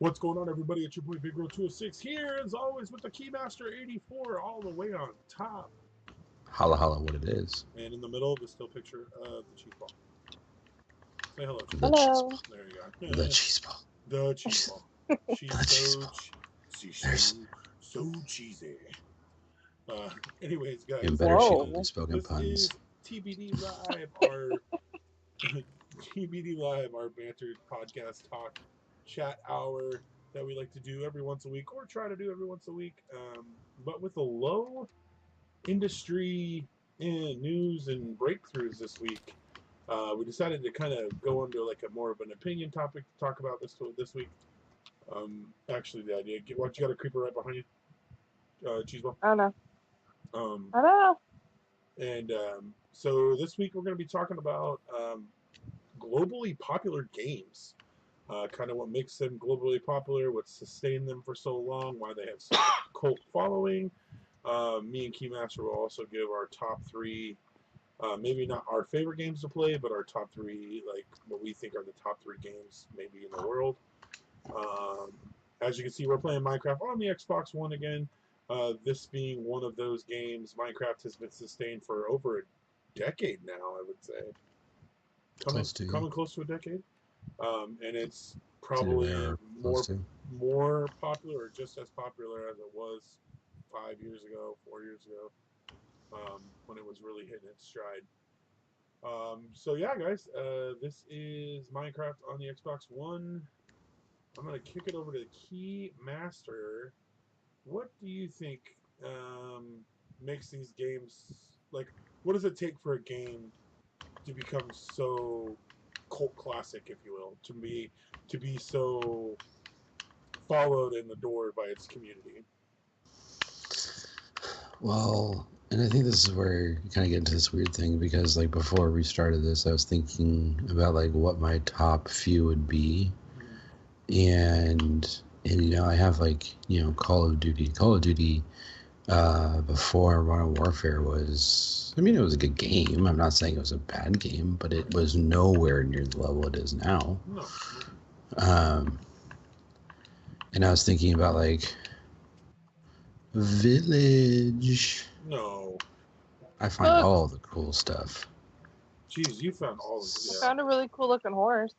What's going on, everybody? It's your boy BIGRO 206 here, as always, with the Keymaster 84 all the way on top. Holla holla what it is. And in the middle, the still picture of the Cheeseball. Say hello, The Cheeseball. cheese Hello. ball. There you The go. cheese ball. The Cheeseball. She's The cheese ball. There's so cheesy. Anyways, even guys, better Whoa. spoken this is puns. TBD Live, our TBD Live, our banter podcast talk chat hour that we like to do every once a week, or try to do every once a week, but with a low industry news and breakthroughs this week. We decided to kind of go into like a more of an opinion topic to talk about this week. Actually, the idea. What, you got a creeper right behind you, Cheeseball? I know. Um, I know. and so this week we're going to be talking about globally popular games. Kind of what makes them globally popular, what sustained them for so long, why they have such a cult following. Me and Keymaster will also give our top three, maybe not our favorite games to play, but our top three, like what we think are the top three games maybe in the world. As you can see, we're playing Minecraft on the Xbox One again. This being one of those games, Minecraft has been sustained for over a decade now, I would say. Coming close to a decade. And it's probably more popular or just as popular as it was 5 years ago, 4 years ago, when it was really hitting its stride. So yeah, guys, this is Minecraft on the Xbox One. I'm gonna kick it over to Key Master. What do you think makes these games, like? What does it take for a game to become so cult classic, if you will, to be so followed and adored by its community? Well, and I think this is where you kind of get into this weird thing because, like, before we started this, I was thinking about like what my top few would be, and I have like Call of Duty. Before Modern Warfare was, I mean, it was a good game. I'm not saying it was a bad game, but it was nowhere near the level it is now. No. And I was thinking about like Village. No. I find all the cool stuff. Jeez, you found all of it. I Yeah. found a really cool looking horse.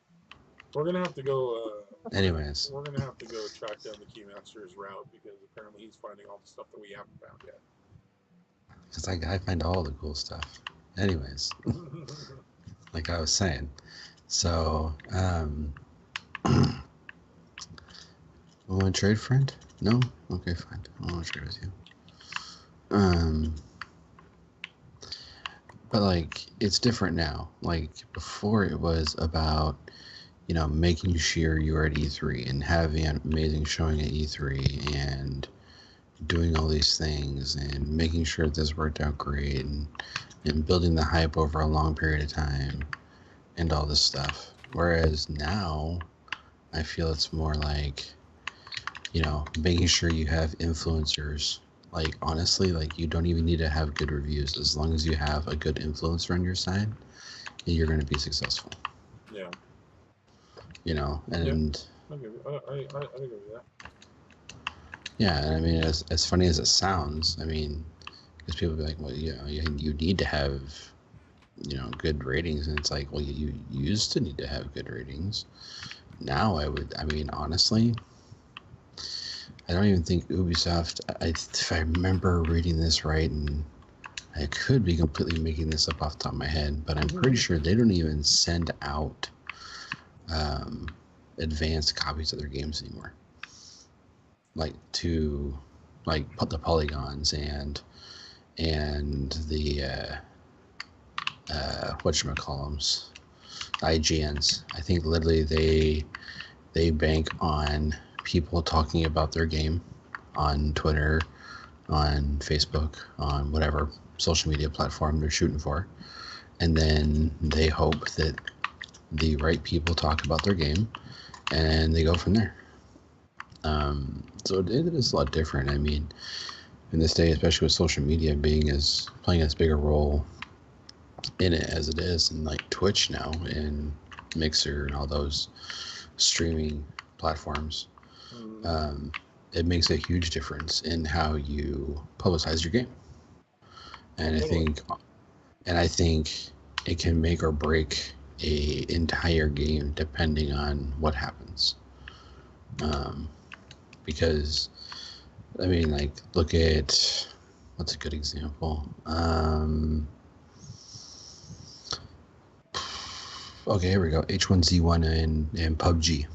We're gonna have to go. Anyways, we're gonna have to go track down the Keymaster's route because apparently he's finding all the stuff that we haven't found yet. it's like I find all the cool stuff. Anyways, like I was saying, so want to trade, friend? No? Okay, fine. I want to trade with you. But like it's different now. Like before, it was about making sure you were at E3 and having an amazing showing at E3 and doing all these things and making sure this worked out great and building the hype over a long period of time and all this stuff. Whereas now, I feel it's more like, making sure you have influencers. Like, honestly, like, you don't even need to have good reviews. As long as you have a good influencer on your side, you're going to be successful. Yeah. And... I give you that. Yeah, and I mean, as funny as it sounds, I mean, because people be like, well, you need to have, good ratings. And it's like, well, you used to need to have good ratings. Now honestly, I don't even think Ubisoft, if I remember reading this right, and I could be completely making this up off the top of my head, but I'm pretty sure they don't even send out advanced copies of their games anymore. Like to put the polygons and the whatchamacallums, IGNs. I think literally they bank on people talking about their game on Twitter, on Facebook, on whatever social media platform they're shooting for, and then they hope that the right people talk about their game and they go from there. So it is a lot different. I mean, in this day, especially with social media playing as big a role in it as it is, and like Twitch now and Mixer and all those streaming platforms, It makes a huge difference in how you publicize your game. And I think it can make or break a entire game depending on what happens. Because I mean, like, look at what's a good example. Okay, here we go. H1Z1 and PUBG.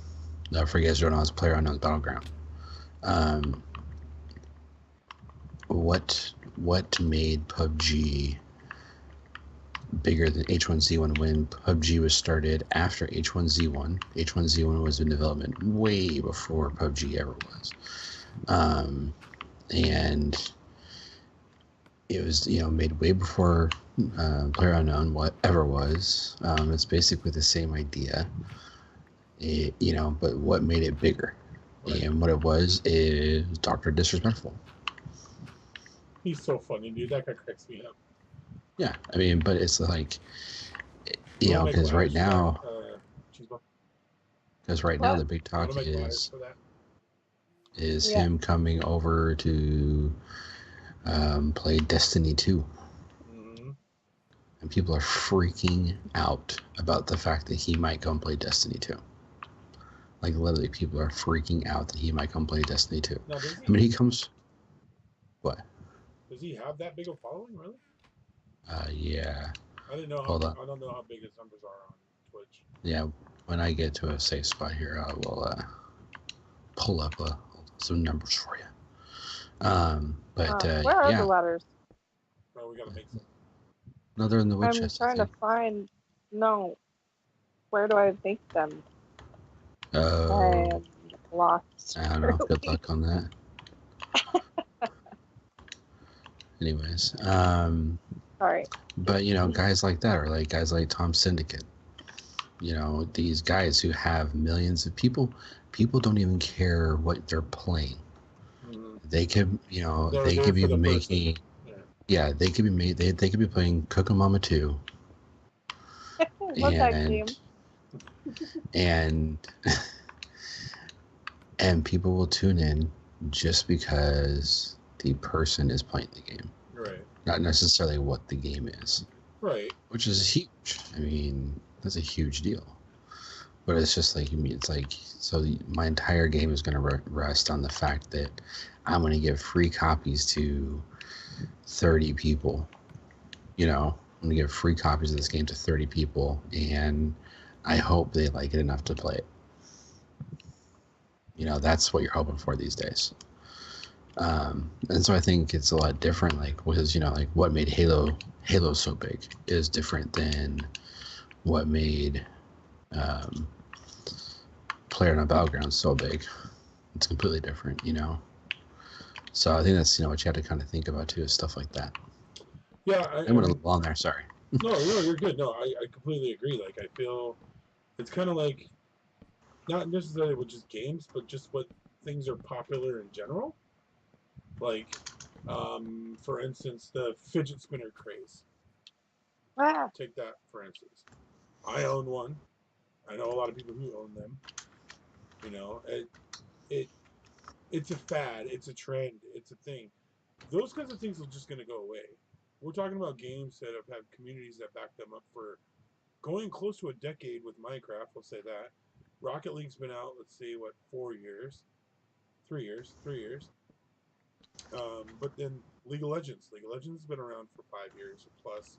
For you guys who don't know, it's PlayerUnknown's Battleground. What made PUBG bigger than H1Z1 when PUBG was started after H1Z1? H1Z1 was in development way before PUBG ever was. And it was, made way before PlayerUnknown whatever was. It's basically the same idea, but what made it bigger? Right. And what it was is Dr. Disrespectful. He's so funny, dude. That guy cracks me up. Yeah, I mean, but it's like, because right now, the big talk is him coming over to play Destiny 2. And people are freaking out about the fact that he might come play Destiny 2. Like, literally, people are freaking out that he might come play Destiny 2. Now, I mean, he comes... What? Does he have that big of a following, really? Yeah. I didn't know. Hold on. I don't know how big his numbers are on Twitch. Yeah, when I get to a safe spot here, I will pull up some numbers for you. Where are the letters? Oh, we gotta make some. No, they're in the wood chest. I'm trying to find. No. Where do I make them? I am lost. I don't know. Good luck on that. Anyways, all right. But guys like that, or like guys like Tom Syndicate, these guys who have millions of people don't even care what they're playing. They could, they could be making, they could be made. They could be playing Cooking Mama 2. What's that game? And people will tune in just because the person is playing the game. Right. Not necessarily what the game is. Right. Which is huge. I mean, that's a huge deal. But it's just like, it's like, so my entire game is going to rest on the fact that I'm going to give free copies to 30 people. I'm going to give free copies of this game to 30 people, and I hope they like it enough to play it. That's what you're hoping for these days. And so I think it's a lot different, like, because, like, what made Halo so big is different than what made PlayerUnknown's Battleground so big. It's completely different, So I think that's, what you have to kind of think about, too, is stuff like that. Yeah. I went a little on there, sorry. No, you're good. No, I completely agree. Like, I feel it's kind of like, not necessarily with just games, but just what things are popular in general. Like, for instance, the fidget spinner craze. Take that, for instance. I own one. I know a lot of people who own them. It's a fad. It's a trend. It's a thing. Those kinds of things are just going to go away. We're talking about games that have had communities that back them up for going close to a decade with Minecraft. We'll say that. Rocket League's been out, let's see, 4 years? 3 years. 3 years. But then League of Legends. League of Legends has been around for 5 years plus.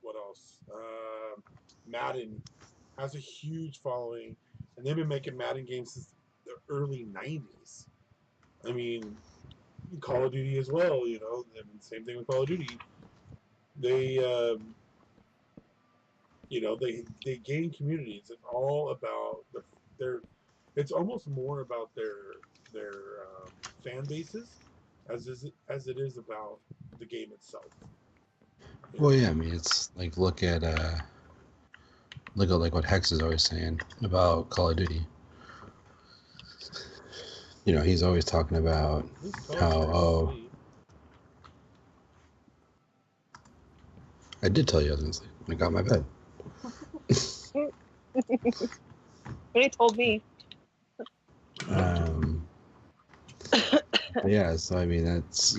What else? Madden has a huge following, and they've been making Madden games since the early 90s. I mean, Call of Duty as well, same thing with Call of Duty. They, they gain communities. It's all about it's almost more about their fan bases as it is about the game itself. Well, yeah, I mean, it's like, look at like what Hex is always saying about Call of Duty. He's always talking about how, I did tell you I was going to sleep when I got my bed. They told me. Yeah, so I mean that's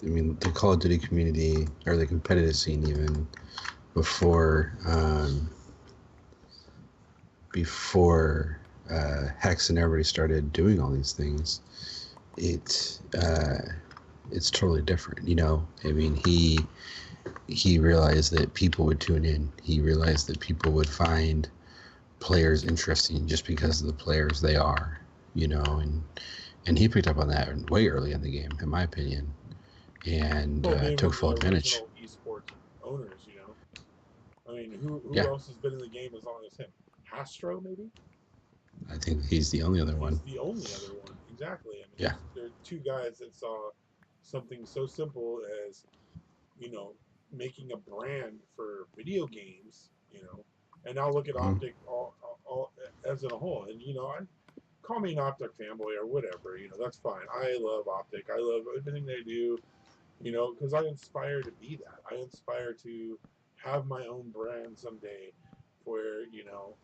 the Call of Duty community or the competitive scene even before Hex and everybody started doing all these things, it's totally different. I mean he realized that people would tune in. He realized that people would find players interesting just because of the players they are, and he picked up on that way early in the game, in my opinion, and being took one of full the advantage. original esports owners, I mean, who Yeah, else has been in the game as long as him? Hastro, maybe? I think he's the only other He's one. the only other one. Exactly. I mean, Yeah. there are two guys that saw something so simple as, making a brand for video games, and now look at Mhm. Optic all as in a whole. And, I call me an Optic fanboy or whatever, that's fine. I love Optic. I love everything they do, because I aspire to be that. I aspire to have my own brand someday where,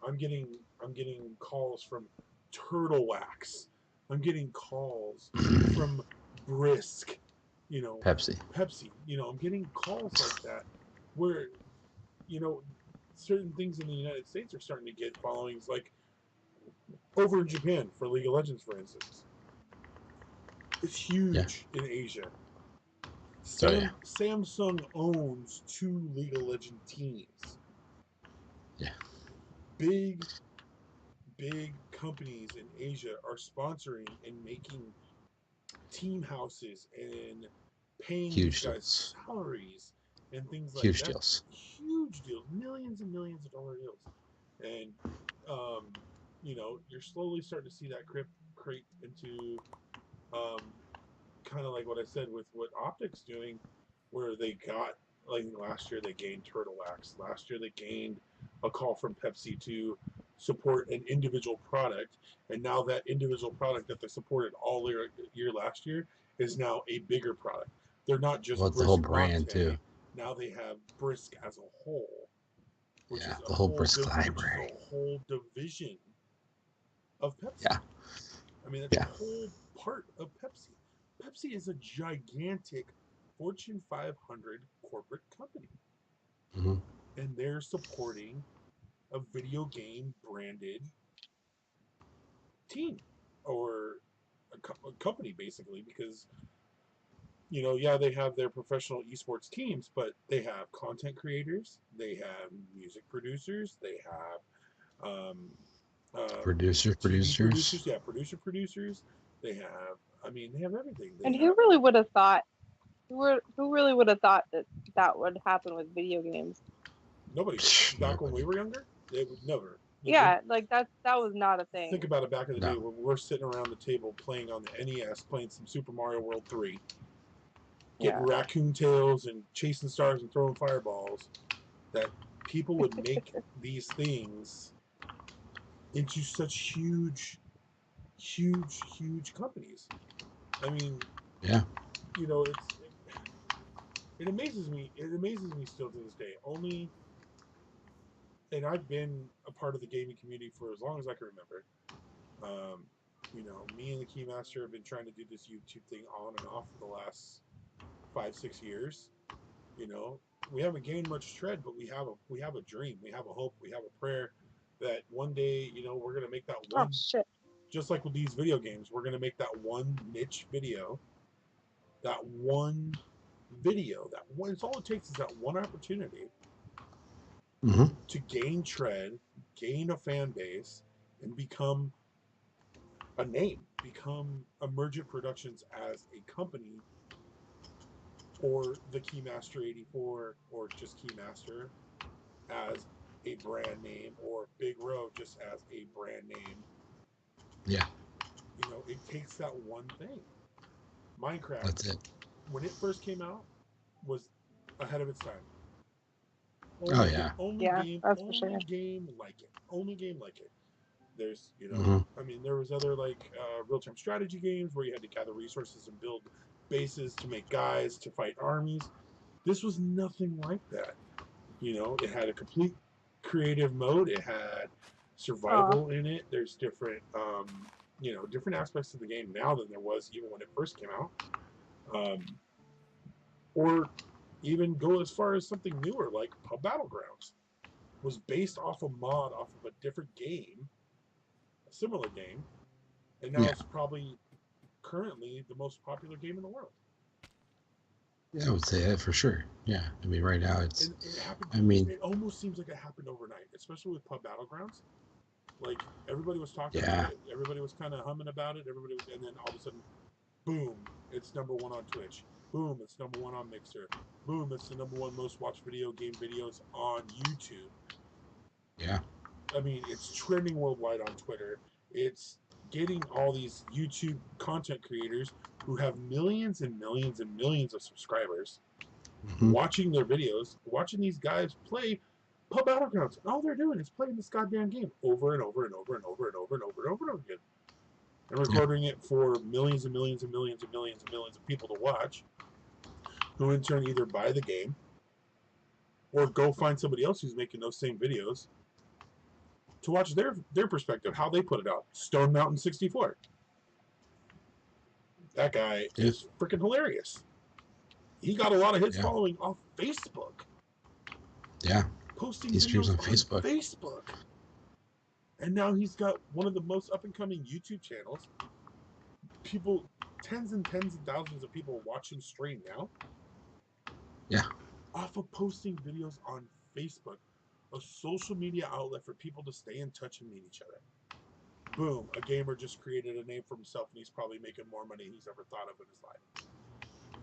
I'm getting calls from Turtle Wax. I'm getting calls from Brisk, Pepsi. Pepsi. I'm getting calls like that where, you know, certain things in the United States are starting to get followings, like over in Japan for League of Legends, for instance. It's Yeah. huge in Asia. Oh yeah. Samsung owns 2 League of Legends teams. Yeah. Big, big companies in Asia are sponsoring and making team houses and paying these Huge guys deals. salaries and things like Huge that. deals. Huge deals, millions and millions of dollar deals. And, you're slowly starting to see that creep into um, kind of like what I said with what Optic's doing, where they got, like last year they gained Turtle Wax. Last year they gained a call from Pepsi to support an individual product, and now that individual product that they supported all year last year is now a bigger product. They're not Well, just it's the whole Brisk brand too. Latte. Now they have Brisk as a whole, which Yeah, is the whole Brisk library. a whole division of Pepsi. Yeah. I mean, it's a Yeah. whole part of Pepsi. Pepsi is a gigantic Fortune 500 corporate company, Mm-hmm. and they're supporting a video game branded team or a company, basically, because, yeah, they have their professional esports teams, but they have content creators, they have music producers, they have TV Producers. producers, yeah, producers. They have, I mean, they have everything. They And have who really would have thought? Who really would have thought that that would happen with video games? nobody. Back when we Nobody. were younger, they would never. Yeah, like that was not a Think thing. about it back in the No. day when we're sitting around the table playing on the NES, playing some Super Mario World 3, getting Yeah. raccoon tails and chasing stars and throwing fireballs, that people would make these things into such huge, huge, huge companies. I mean, Yeah. it amazes me. It amazes me still to this day. And I've been a part of the gaming community for as long as I can remember. Um, me and the Keymaster have been trying to do this YouTube thing on and off for the last 5, 6 years. You know, we haven't gained much tread, but we have a dream, we have a hope, we have a prayer that one day, we're gonna make that Oh one. shit. Just like with these video games, we're gonna make that one niche video, that one video, that one. It's all it takes is that one opportunity Mm-hmm. to gain tread, gain a fan base, and become a name, become Emergent Productions as a company, or the Keymaster 84, or just Keymaster as a brand name, or BIGRO just as a brand name. Yeah. It takes that one thing. Minecraft, That's it. when it first came out, was ahead of its time. Oh yeah. Yeah, that's for Only sure. game like it. Only game like it. There's, Mm-hmm. I mean, there was other like real-time strategy games where you had to gather resources and build bases to make guys to fight armies. This was nothing like that. It had a complete creative mode. It had Oh, survival in it. There's different different aspects of the game now than there was even when it first came out. Or even go as far as something newer like Pub Battlegrounds was based off a mod off of a different game, a similar game, and now it's probably currently the most popular game in the world. Yeah, I would say that for sure. Yeah, I mean, right now it's. And it happened. I mean, it almost seems like it happened overnight, especially with Pub Battlegrounds. Like everybody was talking yeah, about it, everybody was kind of humming about it, and then all of a sudden, boom! It's number one on Twitch. Boom! It's number one on Mixer. Boom! It's the number one most watched video game videos on YouTube. yeah. I mean, it's trending worldwide on Twitter. It's getting all these YouTube content creators who have millions and millions and millions of subscribers watching their videos, watching these guys play Pub Battlegrounds. And all they're doing is playing this goddamn game over and over and over and over and over and over and over and over again. And recording it for millions and millions and millions and millions and millions of people to watch, who in turn either buy the game or go find somebody else who's making those same videos to watch their perspective, how they put it out. Stone Mountain 64. That guy is freaking hilarious. He got a lot of his following off Facebook. Yeah. Posting he streams videos on Facebook. Facebook. And now he's got one of the most up-and-coming YouTube channels. People, tens and thousands of people watching stream now. Yeah. Off of posting videos on Facebook. A social media outlet for people to stay in touch and meet each other. Boom, a gamer just created a name for himself, and he's probably making more money than he's ever thought of in his life.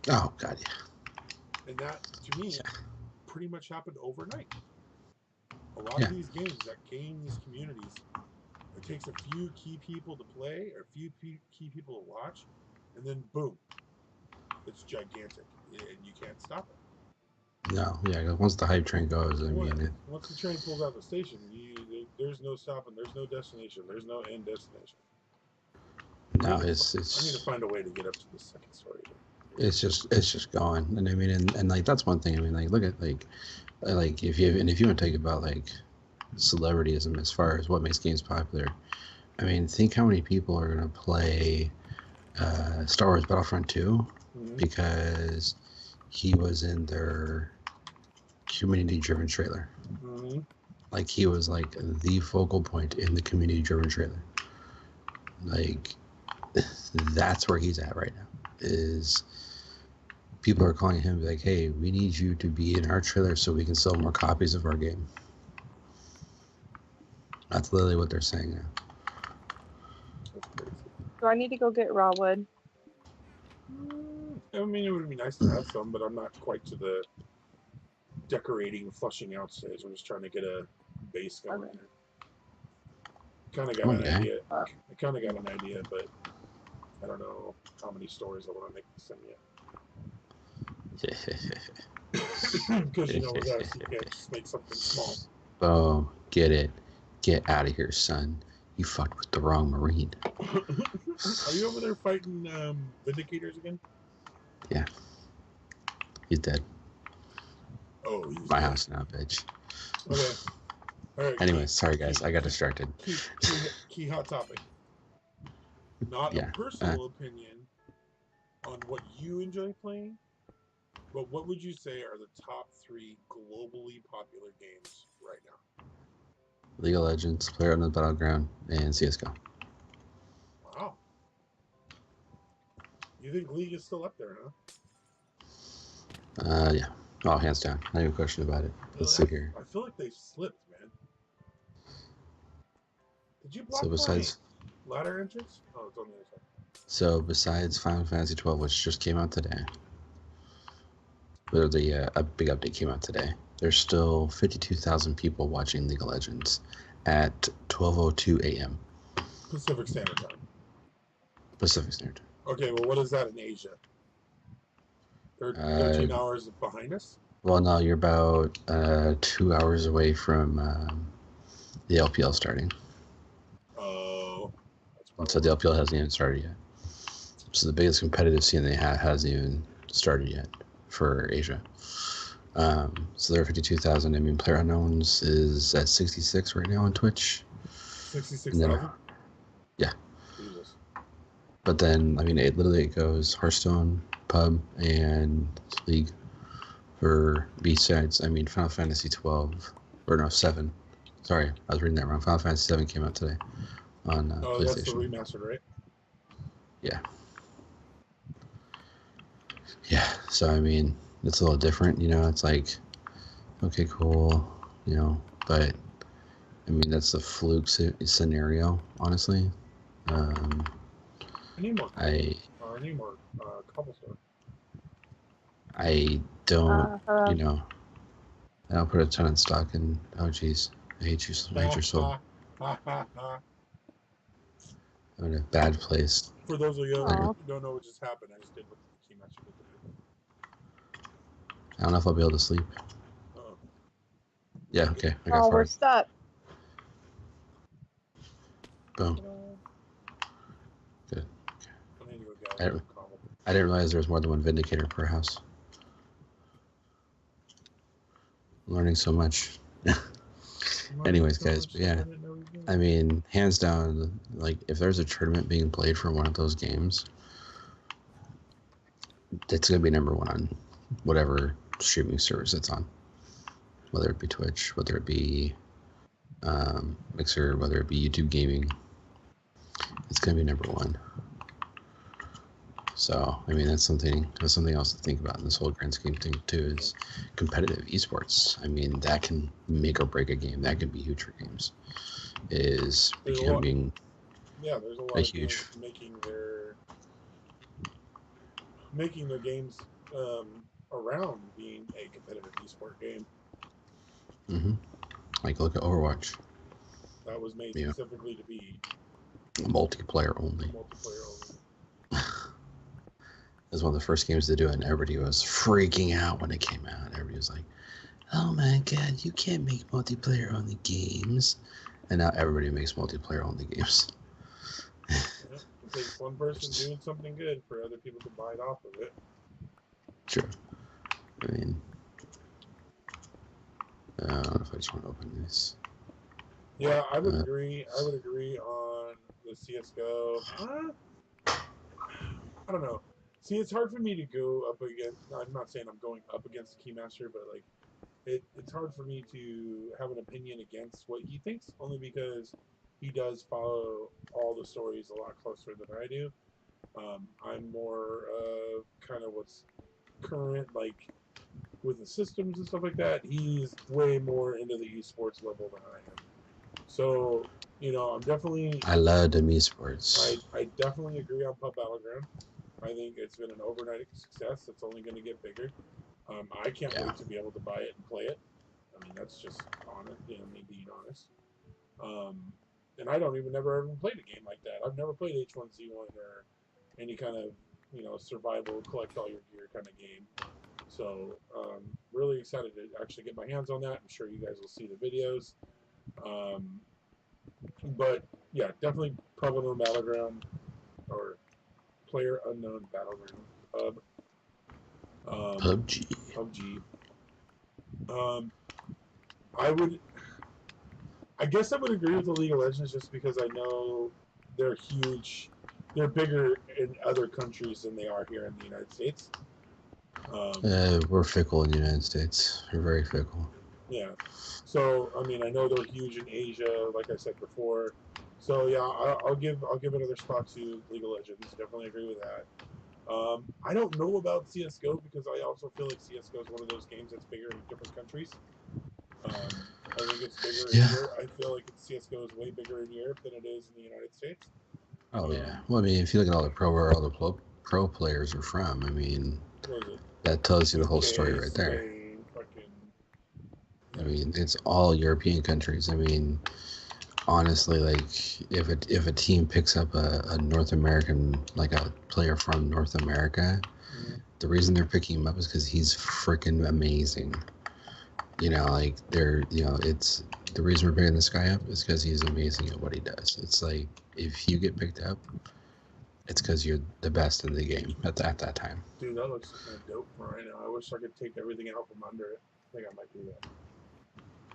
Oh, God, yeah. And that, to me, pretty much happened overnight. A lot of these games that gain these communities, it takes a few key people to play, or a few key people to watch, and then boom, it's gigantic, and you can't stop it. No, yeah, once the hype train goes, I mean... Once the train pulls out the station, there's no stopping, there's no destination, there's no end destination. No, I need to find a way to get up to the second story. It's just going, and I mean, and like that's one thing. I mean, like look at like if you want to talk about like celebrityism as far as what makes games popular. I mean, think how many people are gonna play Star Wars Battlefront 2 because he was in their community-driven trailer. Like he was like the focal point in the community-driven trailer. Like that's where he's at right now. Is people are calling him like, hey, we need you to be in our trailer so we can sell more copies of our game. That's literally what they're saying now. Do I need to go get raw wood? I mean, it would be nice to have some, but I'm not quite to the decorating, flushing out stage. I'm just trying to get a base going. Okay. Kind of got an idea. I kind of got an idea, but I don't know how many stories I want to make this thing yet. Because you know, with us, you can't just make something small. Oh, get it. Get out of here, son. You fucked with the wrong Marine. Are you over there fighting Vindicators again? Yeah. He's dead. Oh, he's my dead. house now, bitch. Okay. All right. Anyway, sorry guys, I got distracted. Key hot topic. Not a personal opinion on what you enjoy playing, but what would you say are the top 3 globally popular games right now? League of Legends, PlayerUnknown's Battleground, and CSGO. Wow. You think League is still up there, huh? Yeah. Oh, hands down. Not even a question about it. Let's see here. I feel like they've slipped, man. Did you block my ladder entrance? Oh, it's on the other side. So besides Final Fantasy 12, which just came out today, but a big update came out today. There's still 52,000 people watching League of Legends at 12:02 a.m. Pacific Standard Time. Pacific Standard Time. Okay, well, what is that in Asia? They're 13 hours behind us? Well, no, you're about 2 hours away from the LPL starting. Oh. So the LPL hasn't even started yet. So the biggest competitive scene they have hasn't even started yet for Asia. So there are 52,000. I mean, PlayerUnknown's is at 66 right now on Twitch. 66,000? Yeah. Jesus. But then, I mean, it literally goes Hearthstone, Pub, and League for B-sides. I mean, Final Fantasy 12, or no, 7. Sorry, I was reading that wrong. Final Fantasy 7 came out today on PlayStation. That's the remastered, right? Yeah. Yeah, so I mean, it's a little different, you know, it's like, okay, cool, you know, but I mean, that's a fluke scenario, honestly. I need more cobblestone. I don't, you know, I don't put a ton of stock in, oh jeez, I hate you, I hate your soul. I'm in a bad place. For those of you who don't know what just happened, I just did what the Keymaster did to me. I don't know if I'll be able to sleep. Uh-oh. Yeah, okay, I got we're stuck. Boom. Good. I didn't realize there was more than one Vindicator per house. I'm learning so much. Anyways, guys, but yeah, I mean, hands down, like, if there's a tournament being played for one of those games, it's going to be number one on whatever streaming service it's on. Whether it be Twitch, whether it be Mixer, whether it be YouTube Gaming, it's going to be number one. So, I mean, that's something else to think about in this whole grand scheme thing too, is competitive esports. I mean, that can make or break a game. That can be huge for games. Is becoming there's a lot of huge games making their games around being a competitive esport game. Mm-hmm. Like, look at Overwatch. That was made specifically to be multiplayer only. It was one of the first games to do it, and everybody was freaking out when it came out. Everybody was like, oh my god, you can't make multiplayer only games. And now everybody makes multiplayer only games. It takes one person doing something good for other people to bite off of it. Sure. I mean, I don't know if I just want to open this. Yeah, I would agree. I would agree on the CSGO. I don't know. See, it's hard for me to go up against. I'm not saying I'm going up against the Keymaster, but like, it's hard for me to have an opinion against what he thinks, only because he does follow all the stories a lot closer than I do. I'm more kind of what's current, like with the systems and stuff like that. He's way more into the esports level than I am. So, you know, I love the esports. I definitely agree on Pub Battleground. I think it's been an overnight success. It's only going to get bigger. I can't wait to be able to buy it and play it. I mean, that's just honest, you know, me being honest. And I don't even ever played a game like that. I've never played H1Z1 or any kind of, you know, survival, collect all your gear kind of game. So, really excited to actually get my hands on that. I'm sure you guys will see the videos. But yeah, definitely Pub Unknown Battleground or Player Unknown Battleground. PUBG. I guess I would agree with the League of Legends just because I know they're huge. They're bigger in other countries than they are here in the United States. We're fickle in the United States. We're very fickle. Yeah. So, I mean, I know they're huge in Asia, like I said before. So, yeah, I'll give another spot to League of Legends. Definitely agree with that. I don't know about CSGO because I also feel like CSGO is one of those games that's bigger in different countries. I think it's bigger in Europe. I feel like CSGO is way bigger in Europe than it is in the United States. Oh, yeah. Well, I mean, if you look at all the where all the pro players are from, I mean, that tells you the whole story right there. I mean, it's all European countries. I mean, honestly, like, if a team picks up a North American, like a player from North America, the reason they're picking him up is because he's freaking amazing. You know, like, it's the reason we're picking this guy up is because he's amazing at what he does. It's like, if you get picked up, it's because you're the best in the game at that time. Dude, that looks kind of dope for right now. I wish I could take everything out from under it. I think I might do that.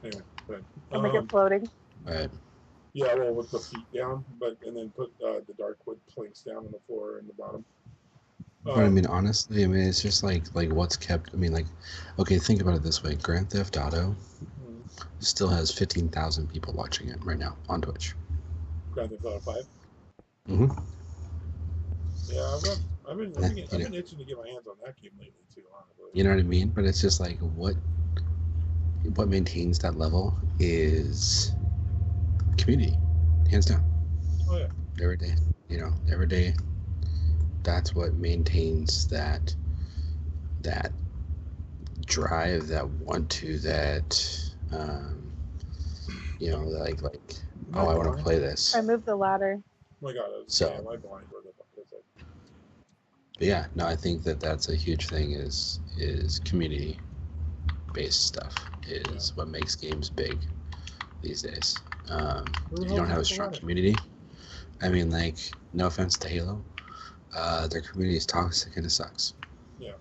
Anyway, go ahead. I'll make it floating. Right. Yeah, well, with the feet down, and then put the dark wood planks down on the floor and the bottom. But I mean, honestly, I mean, it's just like what's kept. I mean, like, okay, think about it this way: Grand Theft Auto still has 15,000 people watching it right now on Twitch. Grand Theft Auto 5. Mm-hmm. Yeah, I've been itching to get my hands on that game lately too. Honestly, you know what I mean? But it's just like what maintains that level is community, hands down. Oh yeah. Every day, every day. That's what maintains that drive, that want to, that like oh, I want to play this. I moved the ladder. Oh my God, So am I blind? Where the fuck is it? But yeah, no, I think that's a huge thing is community based stuff is what makes games big these days. If you don't have a strong community, I mean, like, no offense to Halo, their community is toxic and it sucks. Yeah.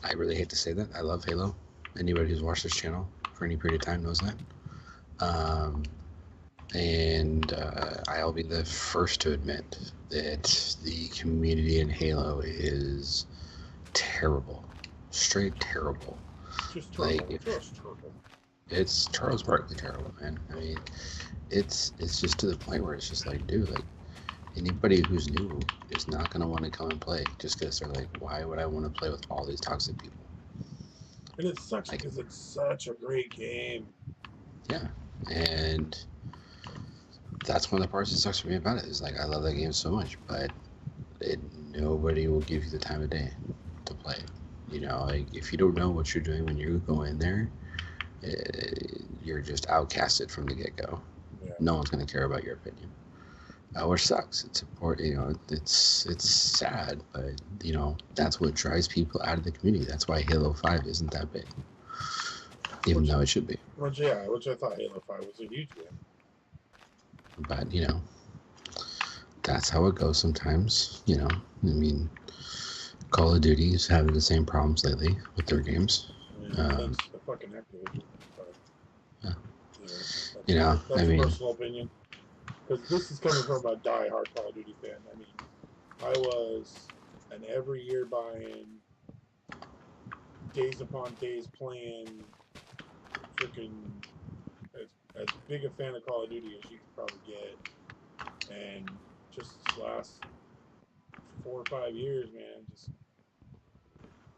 I really hate to say that. I love Halo. Anybody who's watched this channel for any period of time knows that. And I'll be the first to admit that the community in Halo is terrible. Straight terrible. Just terrible. Just terrible. It's Charles Barkley terrible, man. I mean, it's just to the point where it's just like, dude, like, anybody who's new is not going to want to come and play just because they're like, why would I want to play with all these toxic people? And it sucks because it's such a great game. Yeah, and that's one of the parts that sucks for me about it is like I love that game so much, but nobody will give you the time of day to play it. You know, like if you don't know what you're doing when you go in there, you're just outcasted from the get-go. Yeah. No one's going to care about your opinion, which sucks. It's important, you know. It's sad, but you know that's what drives people out of the community. That's why Halo 5 isn't that big, even though it should be. Which I thought Halo 5 was a huge game. But you know, that's how it goes sometimes. You know, I mean, Call of Duty is having the same problems lately with their games. Thanks to fucking Activision. Yeah. You know, that's I mean, personal opinion. Because this is coming from a die-hard Call of Duty fan. I mean, I was an every year buying, days upon days playing, freaking as big a fan of Call of Duty as you could probably get. And just last 4 or 5 years, man, just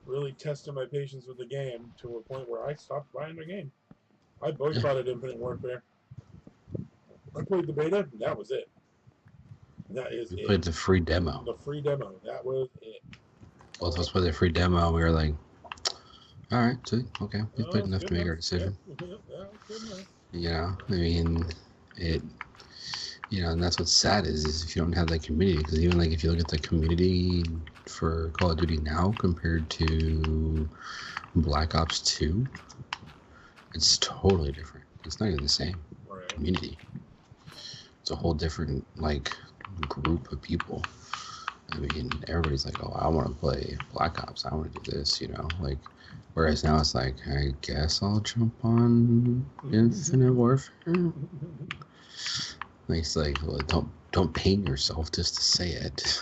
really tested my patience with the game to a point where I stopped buying the game. I boycotted Infinite Warfare. I played the beta, and that was it. And that is it. Played the free demo. The free demo. That was it. Both of us played the free demo. We were like, all right, sweet, okay, we played enough to make our decision. You know, I mean, and that's what's sad is if you don't have that community, because even like if you look at the community for Call of Duty now compared to Black Ops 2, it's totally different. It's not even the same community. It's a whole different like group of people. I mean, everybody's like, oh, I want to play Black Ops. I want to do this, you know, like. Whereas now it's like, I guess I'll jump on Infinite Warfare. Like, it's like, well, don't pain yourself just to say it.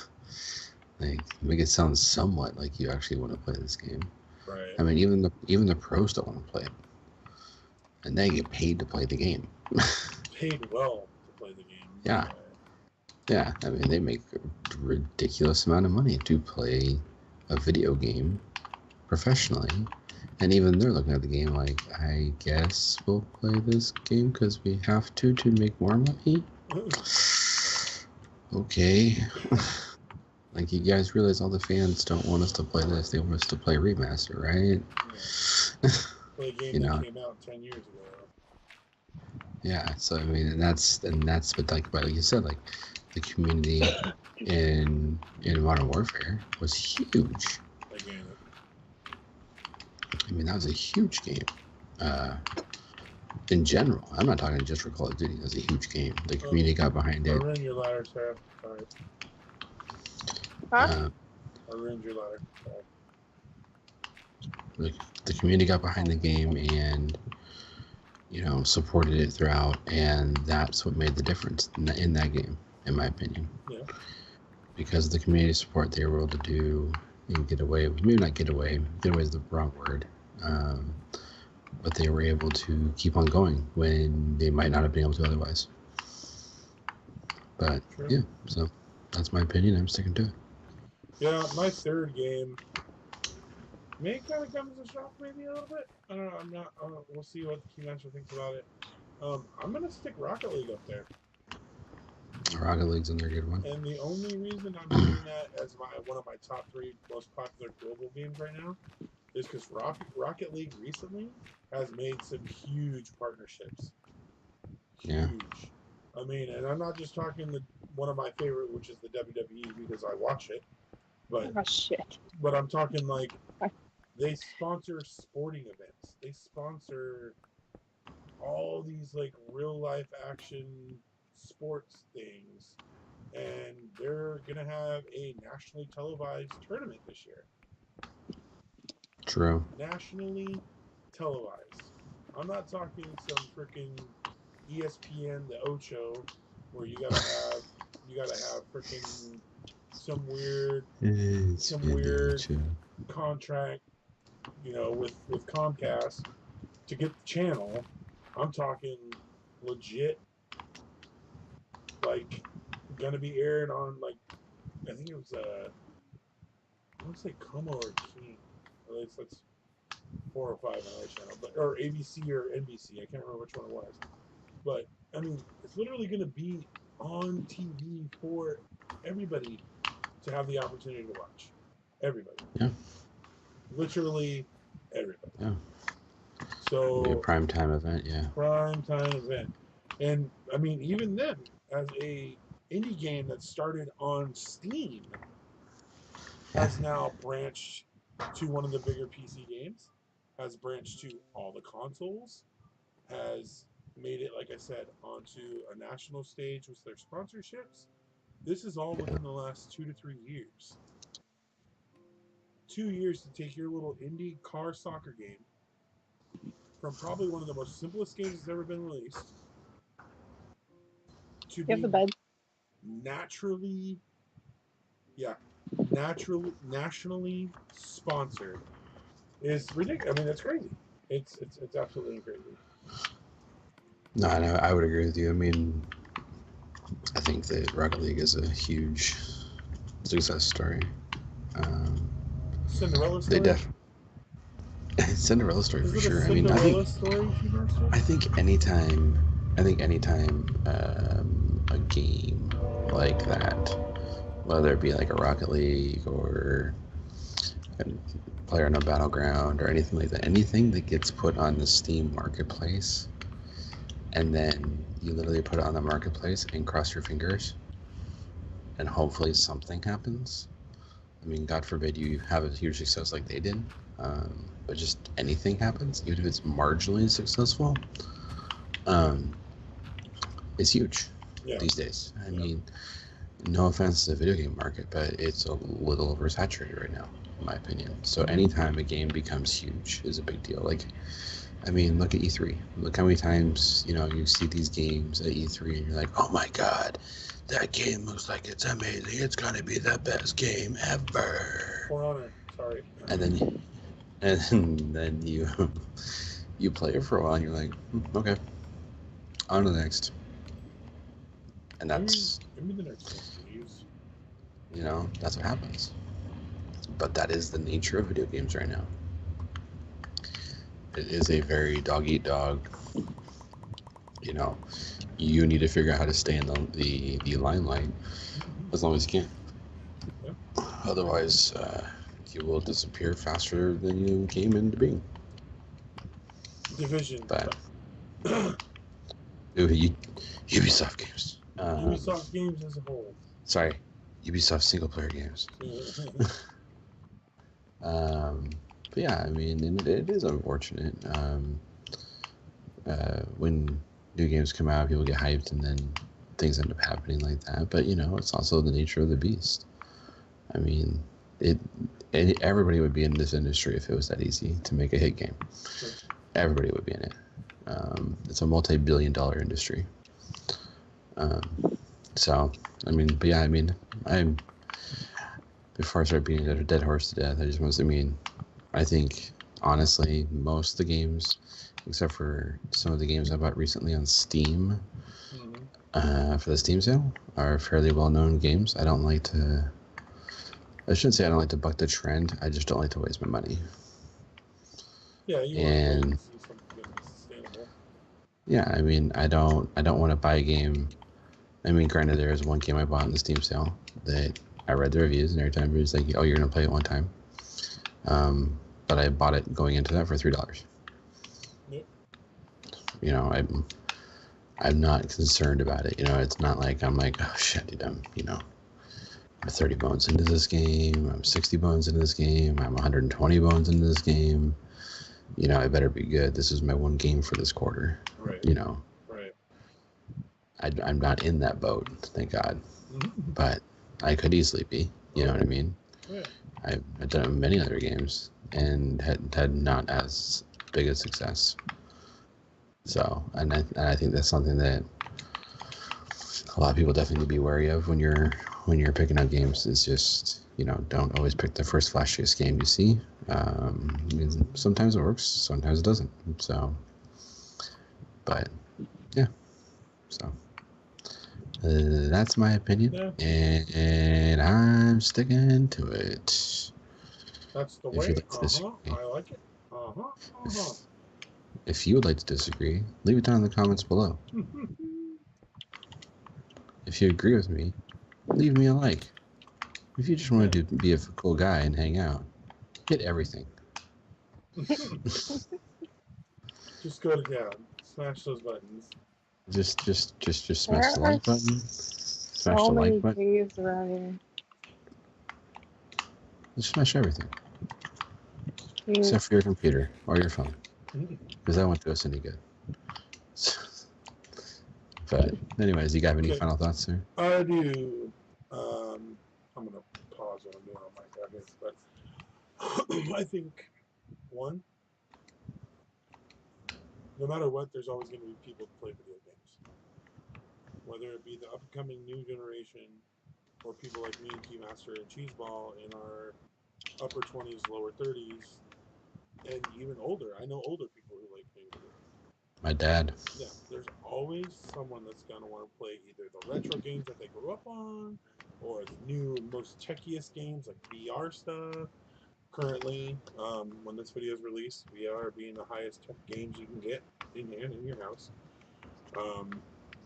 Like, make it sound somewhat like you actually want to play this game. Right. I mean, even the pros don't want to play it, and they get paid to play the game. Paid well to play the game. Yeah. Yeah. I mean, they make a ridiculous amount of money to play a video game professionally. And even they're looking at the game like, I guess we'll play this game because we have to make more money. Okay. Like, you guys realize all the fans don't want us to play this. They want us to play Remaster, right? Yeah. Play a game that came out 10 years ago. Yeah, so, I mean, and that's what, like you said, like, the community in Modern Warfare was huge. I mean, that was a huge game. In general, I'm not talking just for Call of Duty. That was a huge game. The community got behind it. I ruined your ladder, Sarah. Sorry. Huh? I ruined your ladder. The community got behind the game, and supported it throughout, and that's what made the difference in that game, in my opinion. Yeah. Because of the community support, they were able to do and get away with, maybe not get away is the wrong word, but they were able to keep on going when they might not have been able to otherwise. But True. yeah, so that's my opinion. I'm sticking to it. Yeah, my third game may kind of come as a shock, maybe a little bit. I don't know. I'm not. We'll see what the Key Master thinks about it. I'm gonna stick Rocket League up there. Rocket League's another good one. And the only reason I'm putting that as one of my top 3 most popular global games right now is because Rocket League recently has made some huge partnerships. Huge. Yeah. I mean, and I'm not just talking one of my favorite, which is the WWE, because I watch it. But oh shit. But I'm talking like they sponsor sporting events. They sponsor all these like real life action sports things, and they're gonna have a nationally televised tournament this year. True. Nationally televised. I'm not talking some freaking ESPN the Ocho where you gotta have freaking some weird contract, with Comcast to get the channel. I'm talking legit, like gonna be aired on like I think it was I want to say Como or King. At least that's 405 on our channel, but or ABC or NBC. I can't remember which one it was. But I mean, it's literally gonna be on TV for everybody to have the opportunity to watch. Everybody. Yeah. Literally everybody. Yeah. So it'll be a prime time event, yeah. Prime time event. And I mean, even then, as a indie game that started on Steam, has now branched to one of the bigger PC games, has branched to all the consoles, has made it, like I said, onto a national stage with their sponsorships. This is all within the last 2 to 3 years. 2 years to take your little indie car soccer game from probably one of the most simplest games that's ever been released to You have the be bed. naturally nationally sponsored is ridiculous. I mean, it's crazy. It's absolutely crazy. No, I would agree with you. I mean, I think that Rocket League is a huge success story. Cinderella story. Cinderella story is for it sure. A Cinderella I think anytime a game like that, whether it be like a Rocket League or a PlayerUnknown Battleground or anything like that, anything that gets put on the Steam marketplace, and then you literally put it on the marketplace and cross your fingers, and hopefully something happens. I mean, God forbid you have a huge success like they did, but just anything happens, even if it's marginally successful, is huge these days. I mean, no offense to the video game market, but it's a little oversaturated right now, in my opinion. So anytime a game becomes huge is a big deal. Like, I mean, look at E3. Look how many times, you see these games at E3 and you're like, oh my God, that game looks like it's amazing. It's going to be the best game ever. For Honor, sorry. And then you play it for a while and you're like, okay, on to the next. And that's, maybe the next one, please. That's what happens. But that is the nature of video games right now. It is a very dog-eat-dog. You need to figure out how to stay in the limelight as long as you can. Yeah. Otherwise, you will disappear faster than you came into being. Division. But Ubisoft games. Ubisoft games as a whole. Sorry, Ubisoft single-player games. But yeah, I mean, it is unfortunate when new games come out, people get hyped, and then things end up happening like that. But it's also the nature of the beast. I mean, everybody would be in this industry if it was that easy to make a hit game. Sure. Everybody would be in it. It's a multi-billion-dollar industry. So, I mean, but yeah, I mean, before I start beating a dead horse to death, I just want to, I mean, I think, honestly, most of the games, except for some of the games I bought recently on Steam, for the Steam sale, are fairly well-known games. I shouldn't say I don't like to buck the trend, I just don't like to waste my money. Yeah, you want to wait and see something going to be sustainable. Yeah, I mean, I don't want to buy a game. I mean, granted, there is one game I bought in the Steam sale that I read the reviews, and every time it was like, "Oh, you're gonna play it one time." But I bought it going into that for $3. Yep. You know, I'm not concerned about it. You know, it's not like I'm like, "Oh shit, dude, I'm 30 bones into this game. I'm 60 bones into this game. I'm 120 bones into this game. You know, I better be good. This is my one game for this quarter." Right. You know. Right. I'm not in that boat, thank God. But I could easily be. You know what I mean? Yeah. I've done many other games and had not as big a success. So, and I think that's something that a lot of people definitely need to be wary of when you're picking up games. Is just, you know, don't always pick the first flashiest game you see. I mean, sometimes it works, sometimes it doesn't. So, but yeah, so. That's my opinion, and I'm sticking to it. That's the If way. you'd like to disagree, I like it. if you would like to disagree, leave it down in the comments below. If you agree with me, leave me a like. If you just want to be a cool guy and hang out, hit everything. Just go down, smash those buttons. Just smash the like button. Smash so the many like button. caves around here. Just smash everything. Except for your computer or your phone. Because that won't do us any good. But anyways, you got any final thoughts, sir? I do. I'm going to pause what I'm doing on my gadgets, but I think, one, no matter what, there's always going to be people to play video games. Whether it be the upcoming new generation or people like me and Keymaster and Cheeseball in our upper 20s, lower 30s, and even older. I know older people who like playing video games. My dad. Yeah, there's always someone that's going to want to play either the retro games that they grew up on or the new, most techiest games like VR stuff. Currently, when this video is released, VR being the highest tech games you can get in hand in your house.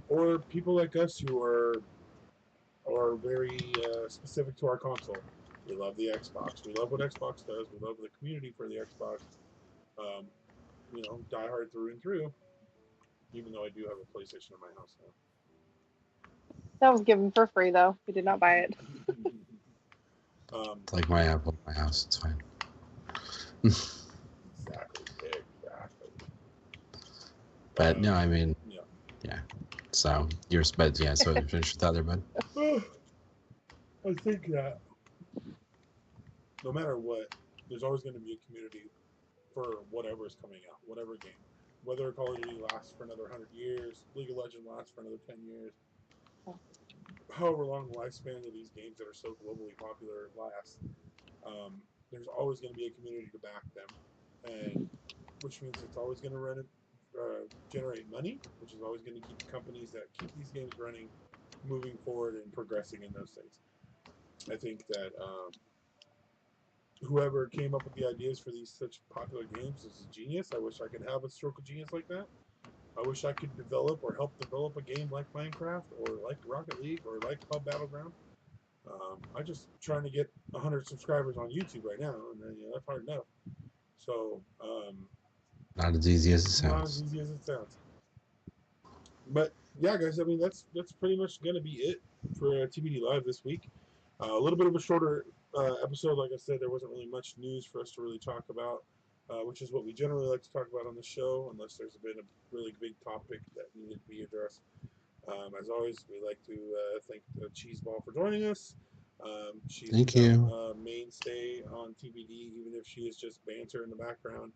Or people like us who are very specific to our console. We love the Xbox. We love what Xbox does. We love the community for the Xbox. Um, you know, die hard through and through. Even though I do have a PlayStation in my house now. That was given for free, though. We did not buy it. It's like my Apple in my house. It's fine. Exactly. But no, I mean, yeah. So you're, but yeah. So finish your thought there, bud. I think that no matter what, there's always going to be a community for whatever is coming out, whatever game. Whether Call of Duty lasts for another 100 years, League of Legends lasts for another 10 years, however long the lifespan of these games that are so globally popular last, there's always going to be a community to back them, and which means it's always going to generate money, which is always going to keep the companies that keep these games running, moving forward and progressing in those things. I think that whoever came up with the ideas for these such popular games is a genius. I wish I could have a stroke of genius like that. I wish I could develop or help develop a game like Minecraft or like Rocket League or like Pub Battleground. I'm just trying to get 100 subscribers on YouTube right now, and that's hard enough. So, not as easy as it sounds. Not as easy as it sounds. But yeah, guys, I mean that's pretty much gonna be it for TBD Live this week. A little bit of a shorter episode. Like I said, there wasn't really much news for us to really talk about, which is what we generally like to talk about on the show, unless there's been a really big topic that needed to be addressed. As always, we like to thank Cheeseball for joining us. She's become a mainstay on TBD, even if she is just banter in the background.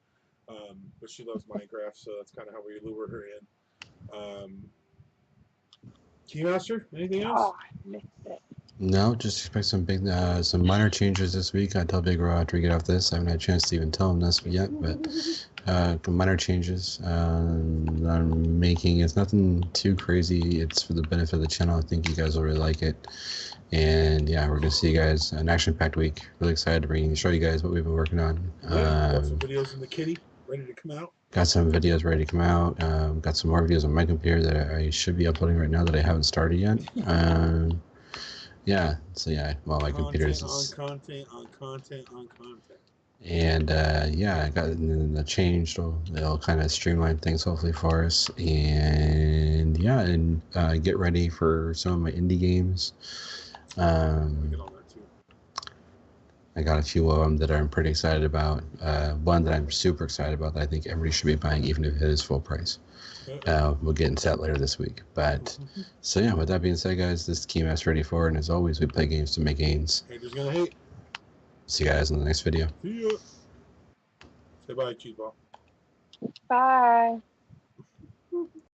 But she loves Minecraft, so that's kind of how we lure her in. Keymaster, anything else? Oh, I missed it. No, just expect some minor changes this week. I tell BIGRO after we get off this. I haven't had a chance to even tell him this yet, but minor changes I'm making. It's nothing too crazy. It's for the benefit of the channel. I think you guys will really like it. And yeah, we're gonna see you guys an action-packed week. Really excited to show you guys what we've been working on. Got some videos in the kitty ready to come out. Got some videos ready to come out. Got some more videos on my computer that I should be uploading right now that I haven't started yet. Yeah, so yeah, well, my computer's on content. And yeah, I got the change. It'll kind of streamline things hopefully for us. And yeah, and get ready for some of my indie games. I got a few of them that I'm pretty excited about. One that I'm super excited about that I think everybody should be buying, even if it is full price. We'll get into that later this week. But so yeah, with that being said, guys, this is Keymaster 84, and as always, we play games to make gains. Haters gonna hate. See you guys in the next video. See ya. Say bye, Cheeseball. Bye.